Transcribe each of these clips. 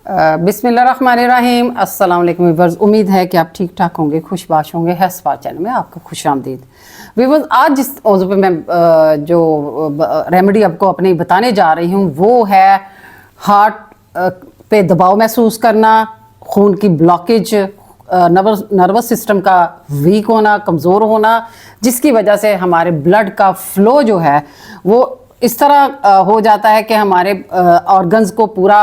बिस्मिल्लाहिर्रहमानिर्रहीम। अस्सलाम वालेकुम व्यूअर्स, उम्मीद है कि आप ठीक ठाक होंगे, खुशबाश होंगे। है स्पा चैनल में आपको खुश आमदीद। व्यूअर्स, आज जिस मौजू पे मैं जो रेमेडी आपको अपनी बताने जा रही हूँ वो है हार्ट पे दबाव महसूस करना, खून की ब्लॉकेज, नर्वस सिस्टम का वीक होना, कमज़ोर होना, जिसकी वजह से हमारे ब्लड का फ़्लो जो है वो इस तरह हो जाता है कि हमारे ऑर्गन्स को पूरा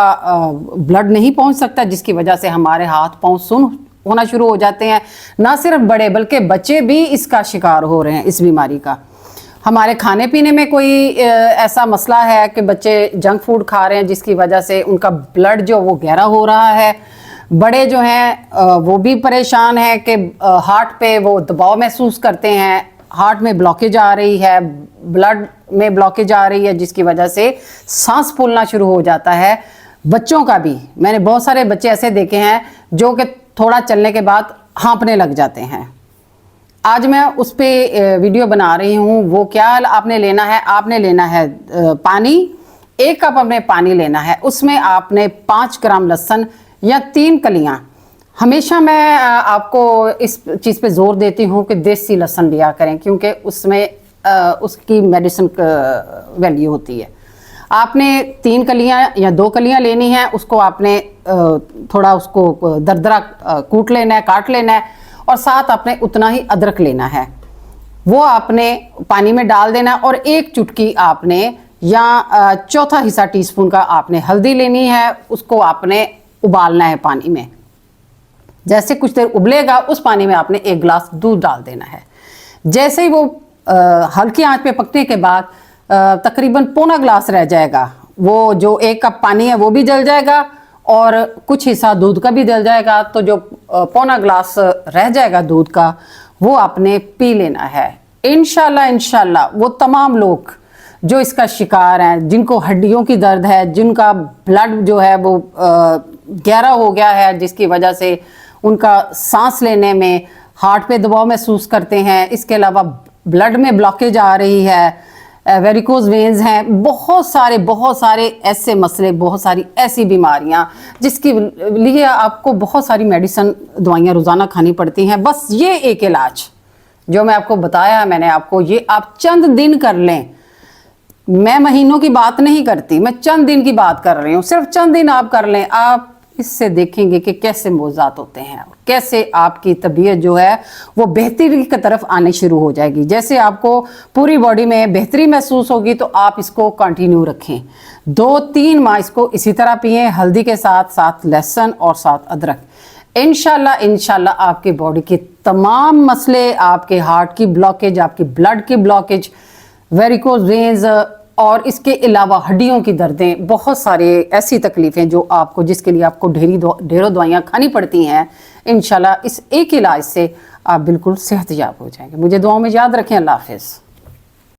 ब्लड नहीं पहुंच सकता, जिसकी वजह से हमारे हाथ पांव सुन्न होना शुरू हो जाते हैं। ना सिर्फ बड़े बल्कि बच्चे भी इसका शिकार हो रहे हैं, इस बीमारी का। हमारे खाने पीने में कोई ऐसा मसला है कि बच्चे जंक फूड खा रहे हैं, जिसकी वजह से उनका ब्लड जो वो गहरा हो रहा है। बड़े जो हैं वो भी परेशान हैं कि हार्ट पे वो दबाव महसूस करते हैं, हार्ट में ब्लॉकेज आ रही है, ब्लड में ब्लॉकेज आ रही है, जिसकी वजह से सांस फूलना शुरू हो जाता है। बच्चों का भी, मैंने बहुत सारे बच्चे ऐसे देखे हैं जो कि थोड़ा चलने के बाद हाँफने लग जाते हैं। आज मैं उस पे वीडियो बना रही हूँ। वो क्या आपने लेना है, आपने लेना है पानी, 1 कप अपने पानी लेना है, उसमें आपने 5 ग्राम लहसुन या 3 कलियाँ। हमेशा मैं आपको इस चीज़ पे ज़ोर देती हूँ कि देसी लहसुन लिया करें, क्योंकि उसमें उसकी मेडिसिन वैल्यू होती है। आपने 3 कलियाँ या 2 कलियाँ लेनी है, उसको आपने थोड़ा उसको दरदरा कूट लेना है, काट लेना है, और साथ आपने उतना ही अदरक लेना है, वो आपने पानी में डाल देना। और 1 चुटकी आपने या चौथा हिस्सा टीस्पून का आपने हल्दी लेनी है, उसको आपने उबालना है पानी में। जैसे कुछ देर उबलेगा, उस पानी में आपने 1 गिलास दूध डाल देना है। जैसे ही वो हल्की आंच पे पकने के बाद तकरीबन पौना गिलास रह जाएगा, वो जो 1 कप पानी है वो भी जल जाएगा और कुछ हिस्सा दूध का भी जल जाएगा। तो जो पौना गिलास रह जाएगा दूध का, वो आपने पी लेना है। इंशाल्लाह वो तमाम लोग जो इसका शिकार हैं, जिनको हड्डियों की दर्द है, जिनका ब्लड जो है वो गहरा हो गया है, जिसकी वजह से उनका सांस लेने में, हार्ट पे दबाव महसूस करते हैं, इसके अलावा ब्लड में ब्लॉकेज आ रही है, वेरिकोज वेन्स हैं, बहुत सारे ऐसे मसले, बहुत सारी ऐसी बीमारियां जिसके लिए आपको बहुत सारी मेडिसिन दवाइयां रोज़ाना खानी पड़ती हैं। बस ये एक इलाज जो मैं आपको बताया, मैंने आपको, ये आप चंद दिन कर लें। मैं महीनों की बात नहीं करती, मैं चंद दिन की बात कर रही हूँ। सिर्फ चंद दिन आप कर लें, आप इससे देखेंगे कि कैसे मोज़ात होते हैं, कैसे आपकी तबीयत जो है वो बेहतरी की तरफ आने शुरू हो जाएगी। जैसे आपको पूरी बॉडी में बेहतरी महसूस होगी, तो आप इसको कंटिन्यू रखें, 2-3 माह इसको इसी तरह पिएं, हल्दी के साथ लहसुन और साथ अदरक। इंशाल्लाह आपकी बॉडी के तमाम मसले, आपके हार्ट की ब्लॉकेज, आपकी ब्लड की ब्लॉकेज, वेरिकोज वेन्स और इसके अलावा हड्डियों की दर्दें, बहुत सारे ऐसी तकलीफ़ें जो आपको, जिसके लिए आपको ढेरों दवाइयाँ खानी पड़ती हैं, इंशाल्लाह इस एक इलाज से आप बिल्कुल सेहतयाब हो जाएंगे। मुझे दुआओं में याद रखें। अल्लाह हाफ़िज़।